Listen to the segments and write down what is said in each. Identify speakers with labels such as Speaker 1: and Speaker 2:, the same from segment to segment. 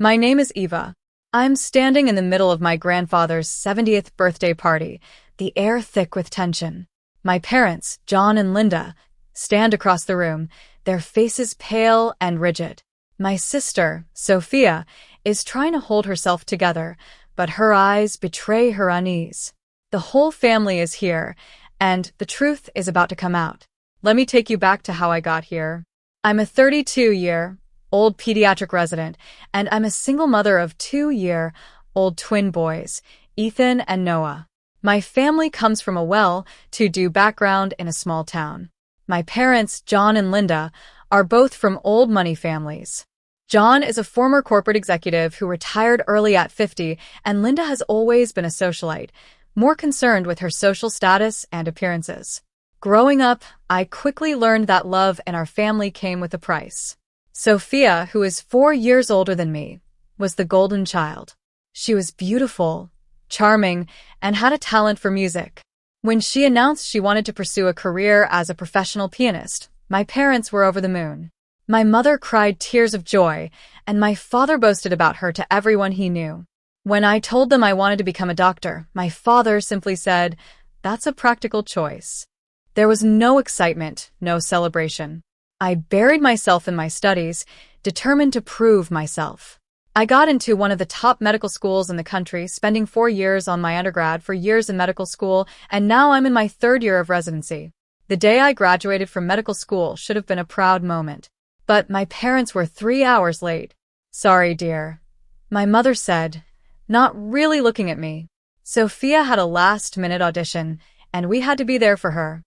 Speaker 1: My name is Eva. I'm standing in the middle of my grandfather's 70th birthday party, the air thick with tension. My parents, John and Linda, stand across the room, their faces pale and rigid. My sister, Sophia, is trying to hold herself together, but her eyes betray her unease. The whole family is here, and the truth is about to come out. Let me take you back to how I got here. I'm a 32-year-old pediatric resident, and I'm a single mother of 2-year-old twin boys, Ethan and Noah. My family comes from a well-to-do background in a small town. My parents, John and Linda, are both from old money families. John is a former corporate executive who retired early at 50, and Linda has always been a socialite, more concerned with her social status and appearances. Growing up, I quickly learned that love in our family came with a price. Sophia, who is 4 years older than me, was the golden child. She was beautiful, charming, and had a talent for music. When she announced she wanted to pursue a career as a professional pianist, my parents were over the moon. My mother cried tears of joy, and my father boasted about her to everyone he knew. When I told them I wanted to become a doctor, my father simply said, "That's a practical choice." There was no excitement, no celebration. I buried myself in my studies, determined to prove myself. I got into one of the top medical schools in the country, spending 4 years on my undergrad, 4 years in medical school, and now I'm in my 3rd year of residency. The day I graduated from medical school should have been a proud moment. But my parents were 3 hours late. "Sorry, dear," my mother said, not really looking at me. Sophia had a last-minute audition, and we had to be there for her.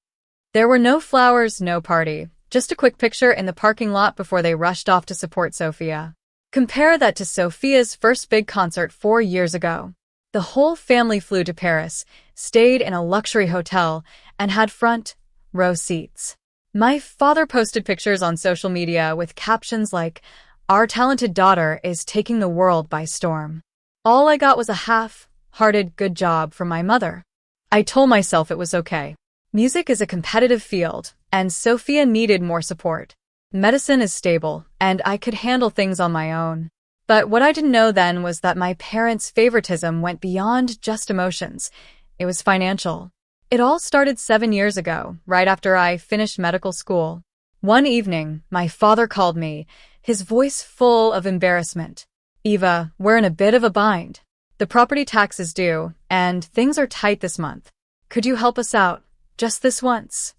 Speaker 1: There were no flowers, no party, just a quick picture in the parking lot before they rushed off to support Sophia. Compare that to Sophia's first big concert 4 years ago. The whole family flew to Paris, stayed in a luxury hotel, and had front-row seats. My father posted pictures on social media with captions like, "Our talented daughter is taking the world by storm." All I got was a half-hearted good job from my mother. I told myself it was okay. Music is a competitive field, and Sophia needed more support. Medicine is stable, and I could handle things on my own. But what I didn't know then was that my parents' favoritism went beyond just emotions. It was financial. It all started 7 years ago, right after I finished medical school. One evening, my father called me, his voice full of embarrassment. "Eva, we're in a bit of a bind. The property tax is due, and things are tight this month. Could you help us out, just this once?"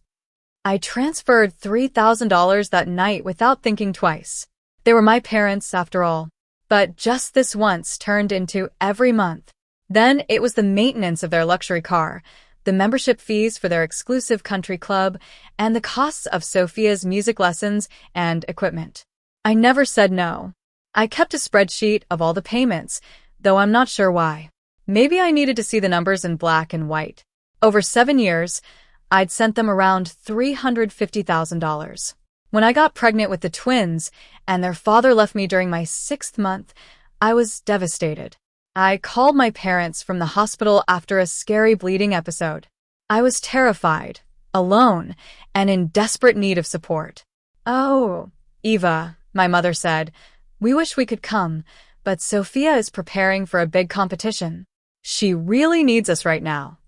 Speaker 1: I transferred $3,000 that night without thinking twice. They were my parents, after all. But just this once turned into every month. Then it was the maintenance of their luxury car, the membership fees for their exclusive country club, and the costs of Sophia's music lessons and equipment. I never said no. I kept a spreadsheet of all the payments, though I'm not sure why. Maybe I needed to see the numbers in black and white. Over 7 years, I'd sent them around $350,000. When I got pregnant with the twins, and their father left me during my 6th month, I was devastated. I called my parents from the hospital after a scary bleeding episode. I was terrified, alone, and in desperate need of support. "Oh, Eva," my mother said, "we wish we could come, but Sophia is preparing for a big competition. She really needs us right now."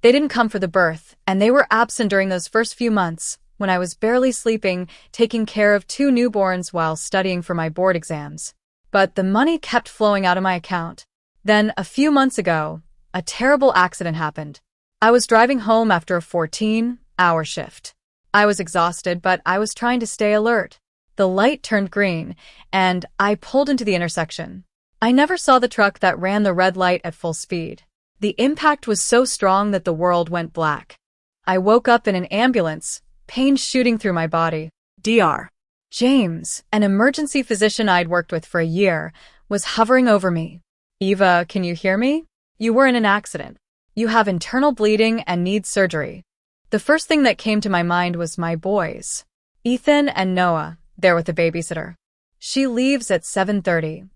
Speaker 1: They didn't come for the birth, and they were absent during those first few months, when I was barely sleeping, taking care of 2 newborns while studying for my board exams. But the money kept flowing out of my account. Then, a few months ago, a terrible accident happened. I was driving home after a 14-hour shift. I was exhausted, but I was trying to stay alert. The light turned green, and I pulled into the intersection. I never saw the truck that ran the red light at full speed. The impact was so strong that the world went black. I woke up in an ambulance, pain shooting through my body. Dr. James, an emergency physician I'd worked with for a year, was hovering over me. "Eva, can you hear me? You were in an accident. You have internal bleeding and need surgery." The first thing that came to my mind was my boys, Ethan and Noah, there with the babysitter. "She leaves at 7:30,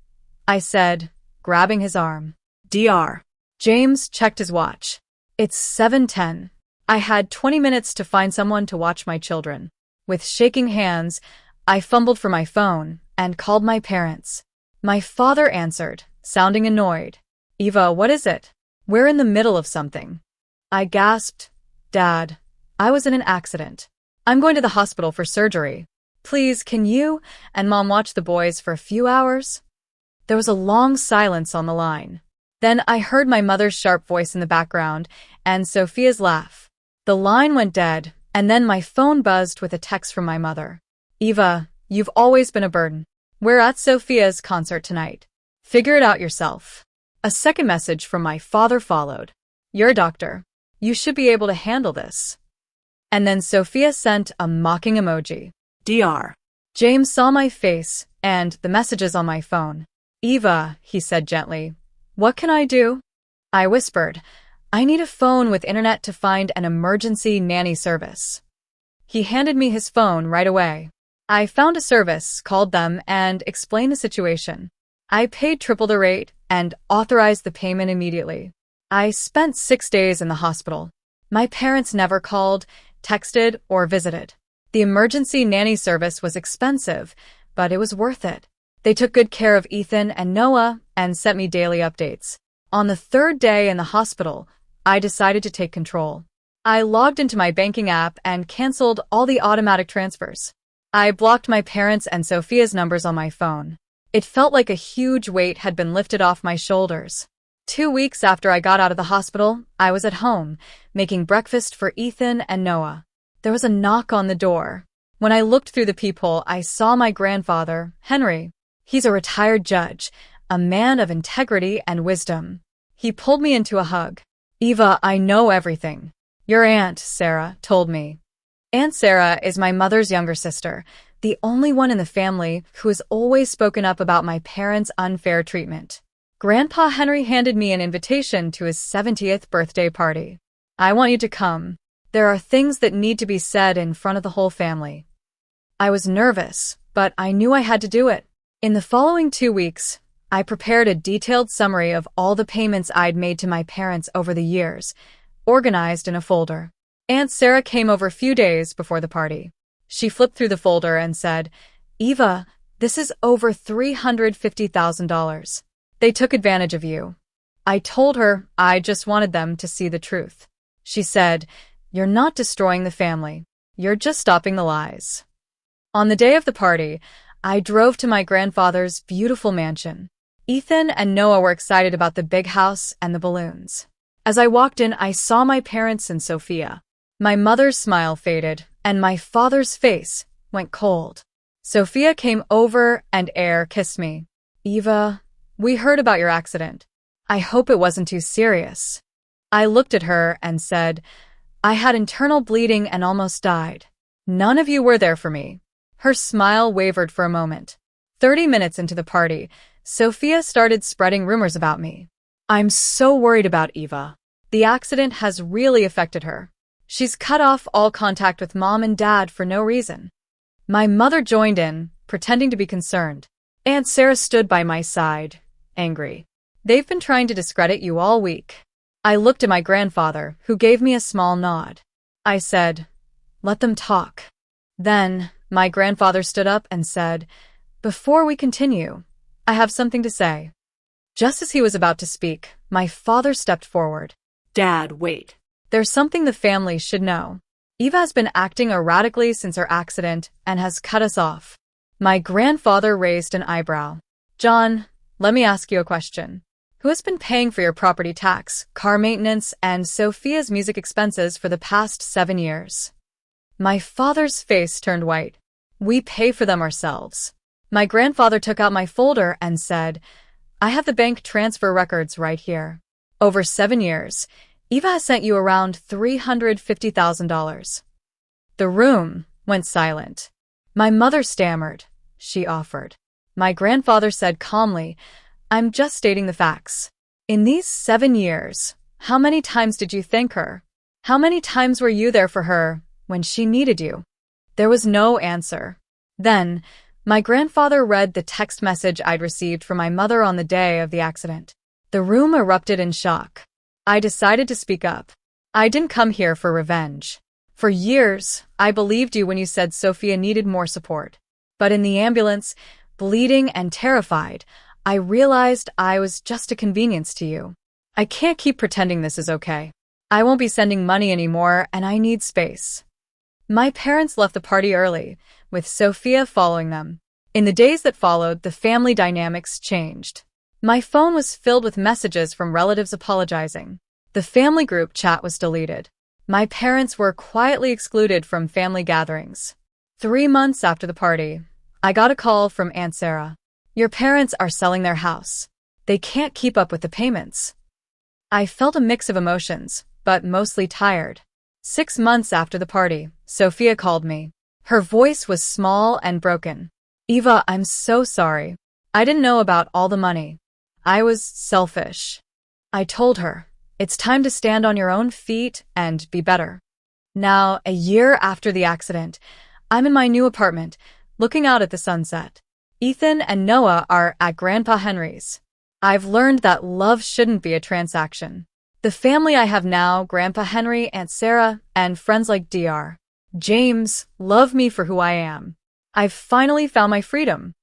Speaker 1: I said, grabbing his arm. Dr. James checked his watch. "It's 7:10. I had 20 minutes to find someone to watch my children." With shaking hands, I fumbled for my phone and called my parents. My father answered, sounding annoyed. Eva, what is it? We're in the middle of something. I gasped. Dad, I was in an accident. I'm going to the hospital for surgery. Please, can you and Mom watch the boys for a few hours? There was a long silence on the line. Then I heard my mother's sharp voice in the background and Sophia's laugh. The line went dead, and then my phone buzzed with a text from my mother. Eva, you've always been a burden. We're at Sophia's concert tonight. Figure it out yourself. A second message from my father followed. You're a doctor. You should be able to handle this. And then Sophia sent a mocking emoji. Dr. James saw my face and the messages on my phone. Eva, he said gently, what can I do? I whispered, I need a phone with internet to find an emergency nanny service. He handed me his phone right away. I found a service, called them, and explained the situation. I paid triple the rate and authorized the payment immediately. I spent 6 days in the hospital. My parents never called, texted, or visited. The emergency nanny service was expensive, but it was worth it. They took good care of Ethan and Noah and sent me daily updates. On the 3rd day in the hospital, I decided to take control. I logged into my banking app and canceled all the automatic transfers. I blocked my parents' and Sophia's numbers on my phone. It felt like a huge weight had been lifted off my shoulders. 2 weeks after I got out of the hospital, I was at home, making breakfast for Ethan and Noah. There was a knock on the door. When I looked through the peephole, I saw my grandfather, Henry. He's a retired judge, a man of integrity and wisdom. He pulled me into a hug. Eva, I know everything. Your Aunt, Sarah, told me. Aunt Sarah is my mother's younger sister, the only one in the family who has always spoken up about my parents' unfair treatment. Grandpa Henry handed me an invitation to his 70th birthday party. I want you to come. There are things that need to be said in front of the whole family. I was nervous, but I knew I had to do it. In the following 2 weeks, I prepared a detailed summary of all the payments I'd made to my parents over the years, organized in a folder. Aunt Sarah came over a few days before the party. She flipped through the folder and said, Eva, this is over $350,000. They took advantage of you. I told her I just wanted them to see the truth. She said, you're not destroying the family. You're just stopping the lies. On the day of the party, I drove to my grandfather's beautiful mansion. Ethan and Noah were excited about the big house and the balloons. As I walked in, I saw my parents and Sophia. My mother's smile faded, and my father's face went cold. Sophia came over and kissed me. Eva, we heard about your accident. I hope it wasn't too serious. I looked at her and said, I had internal bleeding and almost died. None of you were there for me. Her smile wavered for a moment. 30 minutes into the party, Sophia started spreading rumors about me. I'm so worried about Eva. The accident has really affected her. She's cut off all contact with Mom and Dad for no reason. My mother joined in, pretending to be concerned. Aunt Sarah stood by my side, angry. They've been trying to discredit you all week. I looked at my grandfather, who gave me a small nod. I said, let them talk. Then, my grandfather stood up and said, before we continue, I have something to say. Just as he was about to speak, my father stepped forward. Dad, wait. There's something the family should know. Eva has been acting erratically since her accident and has cut us off. My grandfather raised an eyebrow. John, let me ask you a question. Who has been paying for your property tax, car maintenance, and Sophia's music expenses for the past 7 years? My father's face turned white. We pay for them ourselves. My grandfather took out my folder and said, I have the bank transfer records right here. Over 7 years, Eva has sent you around $350,000. The room went silent. My mother stammered. She offered. My grandfather said calmly, I'm just stating the facts. In these 7 years, how many times did you thank her? How many times were you there for her when she needed you? There was no answer. Then, my grandfather read the text message I'd received from my mother on the day of the accident. The room erupted in shock. I decided to speak up. I didn't come here for revenge. For years, I believed you when you said Sophia needed more support. But in the ambulance, bleeding and terrified, I realized I was just a convenience to you. I can't keep pretending this is okay. I won't be sending money anymore, and I need space. My parents left the party early, with Sophia following them. In the days that followed, the family dynamics changed. My phone was filled with messages from relatives apologizing. The family group chat was deleted. My parents were quietly excluded from family gatherings. 3 months after the party, I got a call from Aunt Sarah. Your parents are selling their house. They can't keep up with the payments. I felt a mix of emotions, but mostly tired. 6 months after the party, Sophia called me. Her voice was small and broken. Eva, I'm so sorry. I didn't know about all the money. I was selfish. I told her, it's time to stand on your own feet and be better. Now, a year after the accident, I'm in my new apartment, looking out at the sunset. Ethan and Noah are at Grandpa Henry's. I've learned that love shouldn't be a transaction. The family I have now, Grandpa Henry, Aunt Sarah, and friends like Dr. James, love me for who I am. I've finally found my freedom.